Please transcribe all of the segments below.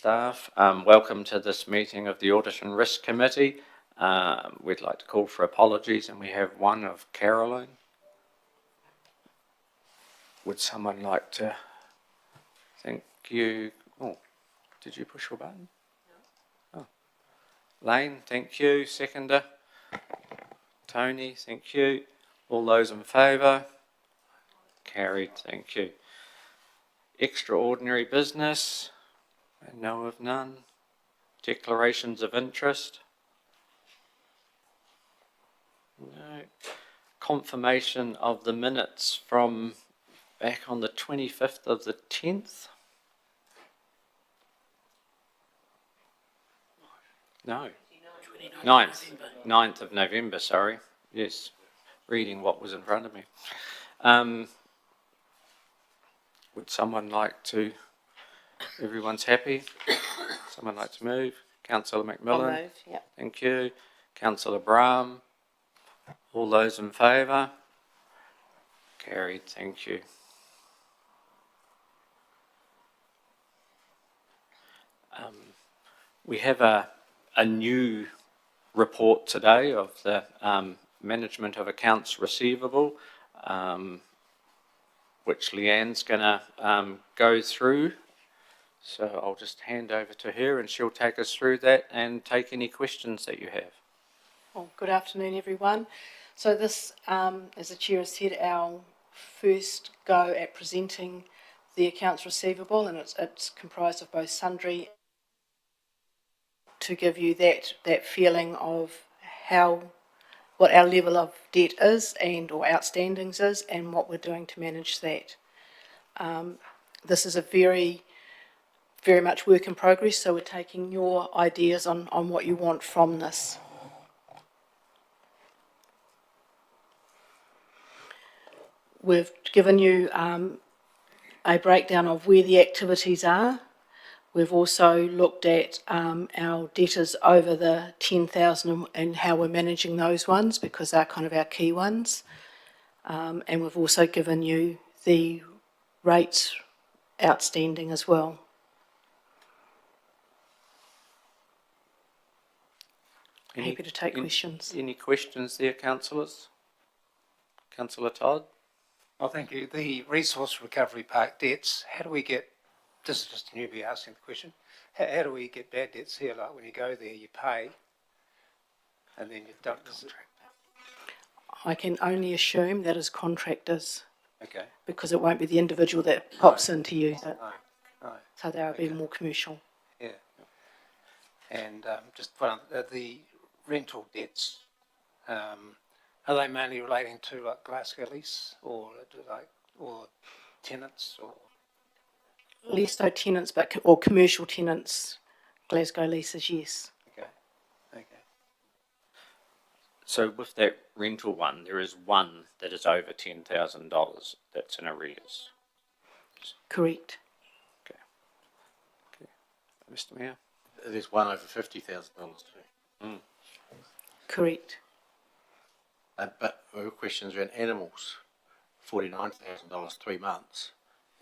staff. Welcome to this meeting of the Audit and Risk Committee. We'd like to call for apologies, and we have one of Caroline. Would someone like to? Thank you. Oh, did you push your button? No. Oh. Lane, thank you. Seconder. Tony, thank you. All those in favour? Carried, thank you. Extraordinary business? I know of none. Declarations of interest? No. Confirmation of the minutes from back on the 25th of the 10th? No. 9th of November, sorry. Yes, reading what was in front of me. Would someone like to, everyone's happy? Someone like to move? Councillor McMillan? I'll move, yep. Thank you. Councillor Brahm? All those in favour? Carried, thank you. We have a new report today of the management of accounts receivable, which Leanne's going to go through. So I'll just hand over to her and she'll take us through that and take any questions that you have. Well, good afternoon, everyone. So this, as the Chair has said, our first go at presenting the accounts receivable, and it's comprised of both sundry to give you that feeling of what our level of debt is or outstandings is and what we're doing to manage that. This is a very much work in progress, so we're taking your ideas on what you want from this. We've given you a breakdown of where the activities are. We've also looked at our debtors over the 10,000 and how we're managing those ones, because they're kind of our key ones. And we've also given you the rates outstanding as well. Happy to take questions. Any questions there, councillors? Councillor Todd? Oh, thank you. The Resource Recovery Park debts, how do we get, this is just a newbie asking the question, how do we get bad debts here? Like when you go there, you pay, and then you don't contract. I can only assume that is contractors. Okay. Because it won't be the individual that pops in to use it. No. So they'll be more commercial. Yeah. And just one, the rental debts, are they mainly relating to like Glasgow lease or tenants or? Less so tenants, or commercial tenants, Glasgow leases, yes. Okay. So with that rental one, there is one that is over $10,000 that's in arrears. Correct. Okay. Mr. Mayor? There's one over $50,000 too. Correct. But my questions around animals, $49,000, 3 months.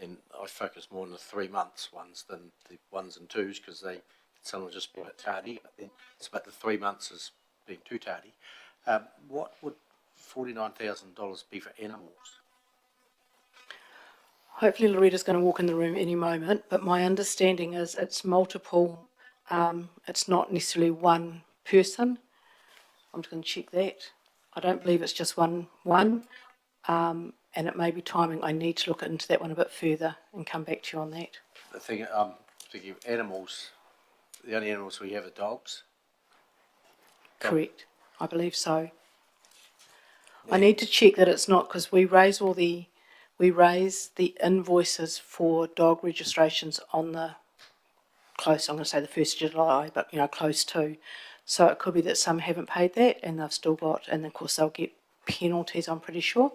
And I focus more on the 3 months ones than the 1s and 2s, because some will just be a bit tardy, but then it's about the 3 months as being too tardy. What would $49,000 be for animals? Hopefully Loretta's going to walk in the room any moment, but my understanding is it's multiple, it's not necessarily one person. I'm just going to check that. I don't believe it's just one, and it may be timing. I need to look into that one a bit further and come back to you on that. The thing, I'm thinking of animals, the only animals we have are dogs. Correct. I believe so. Yeah. I need to check that it's not, because we raise the invoices for dog registrations on the close, I'm going to say the 1st of July, but close to. So it could be that some haven't paid that and they've still got, and of course they'll get penalties, I'm pretty sure.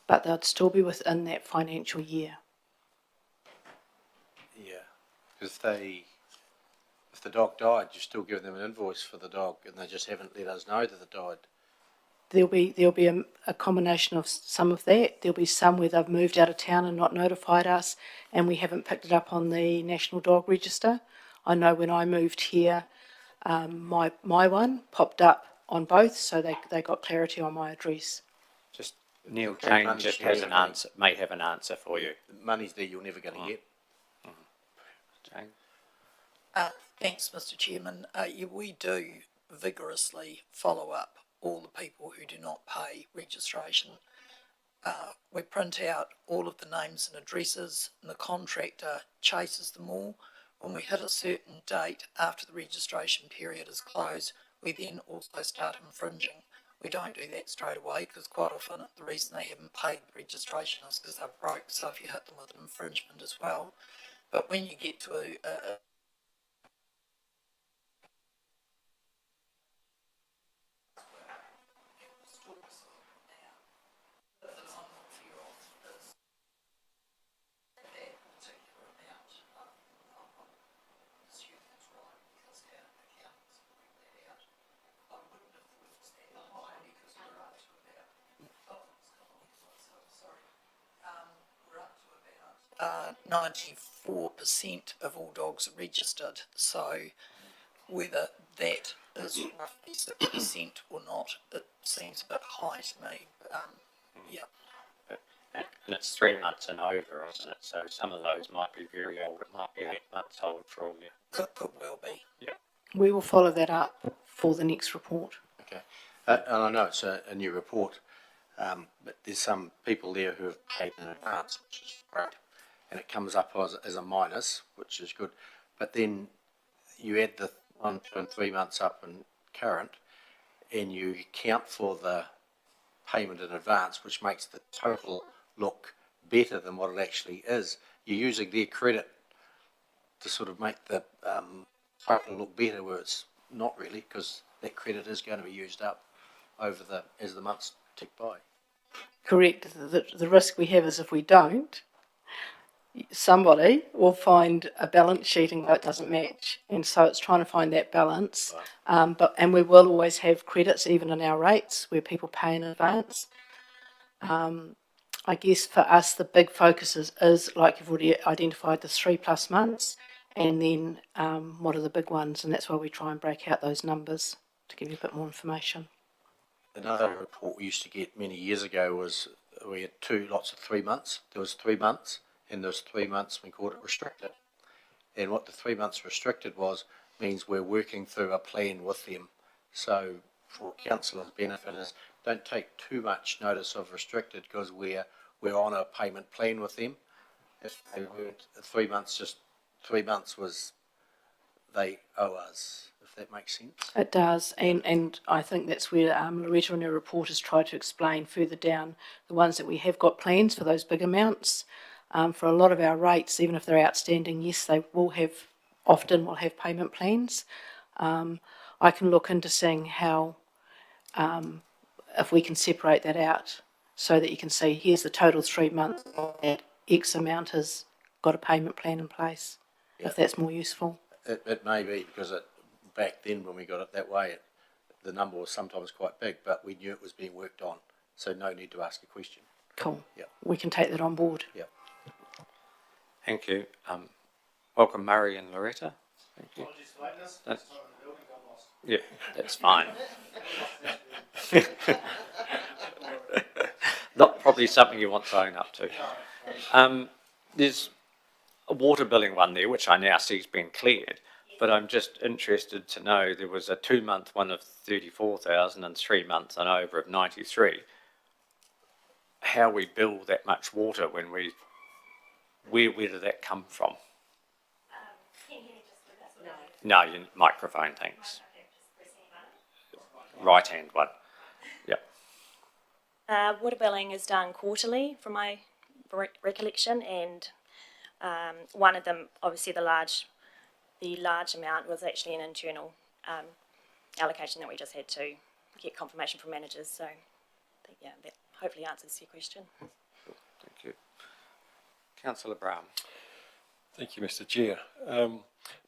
But they'd still be within that financial year. Yeah, because if the dog died, you're still giving them an invoice for the dog, and they just haven't let us know that they died. there'll be a combination of some of that. There'll be some where they've moved out of town and not notified us, and we haven't picked it up on the National Dog Register. I know when I moved here, my one popped up on both, so they got clarity on my address. Just Neil Okay, Jane money's just there, has an mate. answer, may have an answer for you. The money's there, you're never going to get. Jane? Thanks, Mr. Chairman. We do vigorously follow up all the people who do not pay registration. We print out all of the names and addresses, and the contractor chases them all. When we hit a certain date after the registration period is closed, we then also start infringing. We don't do that straight away because quite often the reason they haven't paid the registration is because they're broke, so if you hit them with an infringement as well. But when you get to a we're up to about 94% of all dogs are registered. So whether that is roughly 6% or not, it seems a bit high to me. Yeah. And it's 3 months and over, isn't it? So some of those might be very old. It might be 8 months old for all you. Could well be. Yeah. We will follow that up for the next report. Okay. And I know it's a new report, but there's some people there who have paid in advance, which is great. And it comes up as a minus, which is good. But then you add the 1, 2 and 3 months up in current, and you account for the payment in advance, which makes the total look better than what it actually is. You're using their credit to sort of make the total look better, where it's not really, because that credit is going to be used up over as the months tick by. Correct. The risk we have is if we don't, somebody will find a balance sheet and go, it doesn't match. And so it's trying to find that balance. And we will always have credits, even in our rates, where people pay in advance. I guess for us, the big focus is like you've already identified, the 3+ months, and then what are the big ones. And that's why we try and break out those numbers to give you a bit more information. Another report we used to get many years ago was we had lots of 3 months. There was 3 months, and those 3 months we called it restricted. And what the 3 months restricted means we're working through a plan with them. So for councillors' benefit is don't take too much notice of restricted because we're on a payment plan with them. If they weren't 3 months, just 3 months was they owe us, if that makes sense. It does, and I think that's where Loretta in her report has tried to explain further down the ones that we have got plans for those big amounts. For a lot of our rates, even if they're outstanding, yes, they often will have payment plans. I can look into seeing how, if we can separate that out so that you can see here's the total 3 months, and X amount has got a payment plan in place, if that's more useful. It may be because back then when we got it that way, the number was sometimes quite big, but we knew it was being worked on, so no need to ask a question. Cool. Yeah. We can take that on board. Yeah. Thank you. Welcome, Murray and Loretta. Thank you. Yeah, that's fine. Not probably something you want to own up to. There's a water billing one there, which I now see has been cleared, but I'm just interested to know there was a 2-month one of 34,000 and 3 months and over of 93. How we bill that much water when where did that come from? No, your microphone, thanks. Right hand one. Yep. Water billing is done quarterly, from my recollection, and one of them, obviously the large amount, was actually an internal allocation that we just had to get confirmation from managers. So, yeah, that hopefully answers your question. Thank you. Councillor Brown. Thank you, Mr. Chair.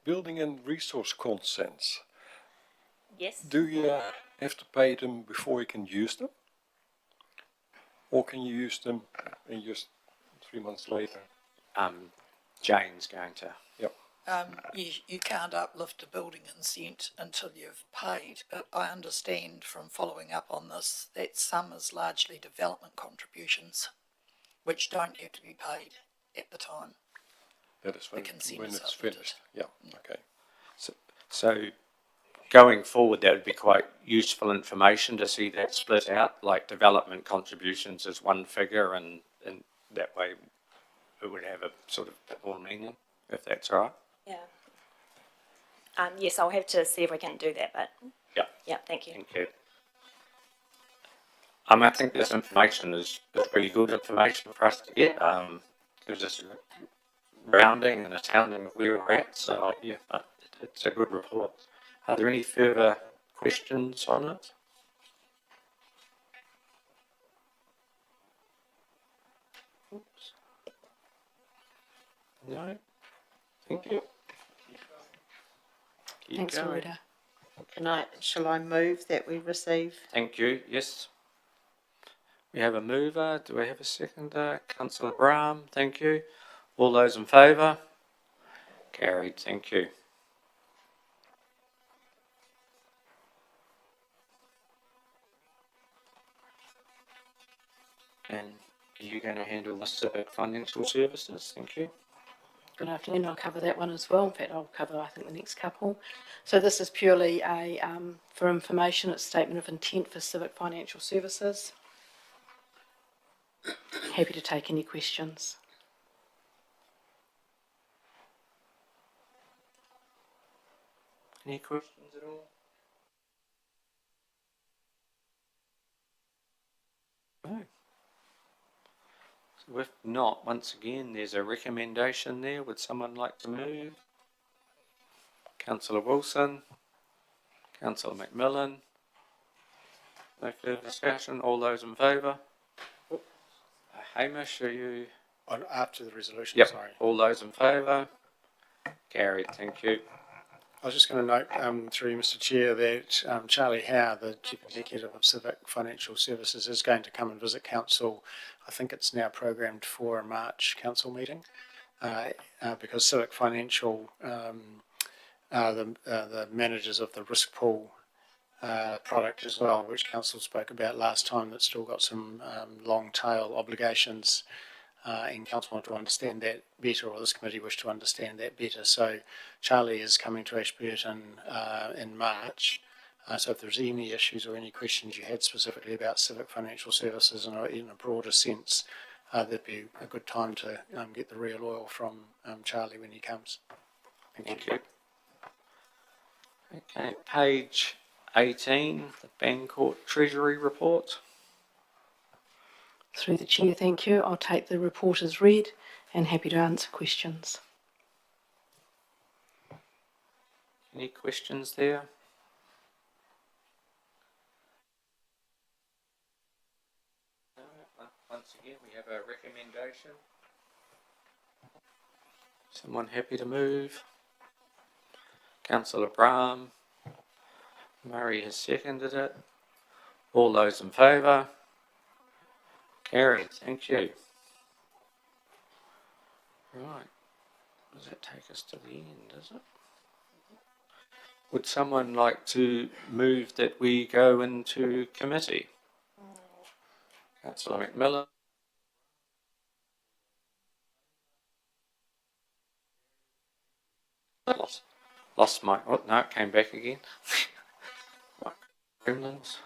Building and resource consents. Yes. Do you have to pay them before you can use them? Or can you use them and just 3 months later? Jane's going to. Yep. You can't uplift a building consent until you've paid, but I understand from following up on this that some is largely development contributions, which don't have to be paid at the time. That is when consent it's is uplifted. finished. Yeah, okay. So going forward, that would be quite useful information to see that split out, like development contributions as one figure, and that way it would have a sort of bit more meaning, if that's all right. Yeah. Yes, I'll have to see if we can do that, but Yeah. yeah, thank you. Thank you. I think this information is really good information for us to get. Gives us a rounding and a sounding of where we're at. So yeah, it's a good report. Are there any further questions on it? Oops. No. Thank you. Keep Thanks, going. Loretta. Shall I move that we receive? Thank you. Yes. We have a mover. Do we have a seconder? Councillor Brahm. Thank you. All those in favour? Carried. Thank you. And are you going to handle the civic financial services? Thank you. Good afternoon. I'll cover that one as well. In fact, I'll cover, I think, the next couple. So this is purely for information. It's a statement of intent for civic financial services. Happy to take any questions. Any questions at all? No. So if not, once again, there's a recommendation there. Would someone like to move? Councillor Wilson. Councillor McMillan. No further discussion. All those in favour? Hamish, are you? After the resolution, Yep. sorry. All those in favour? Carried. Thank you. I was just going to note through Mr Chair that Charlie Howe, the Chief Executive of Civic Financial Services, is going to come and visit Council. I think it's now programmed for a March Council meeting because Civic Financial are the managers of the risk pool product as well, which Council spoke about last time, that's still got some long tail obligations. And Council want to understand that better, or this committee wish to understand that better. So Charlie is coming to Ashburton in March. So if there's any issues or any questions you had specifically about civic financial services in a broader sense, that'd be a good time to get the real oil from Charlie when he comes. Thank you. Okay, page 18, the Bancourt Treasury Report. Through the Chair, thank you. I'll take the report as read and happy to answer questions. Any questions there? No. Once again, we have a recommendation. Someone happy to move? Councillor Brahm. Murray has seconded it. All those in favour? Carried. Thank you. Right. Does that take us to the end, does it? Would someone like to move that we go into committee? Councillor McMillan. Lost my. Oh no, it came back again. Gremlins.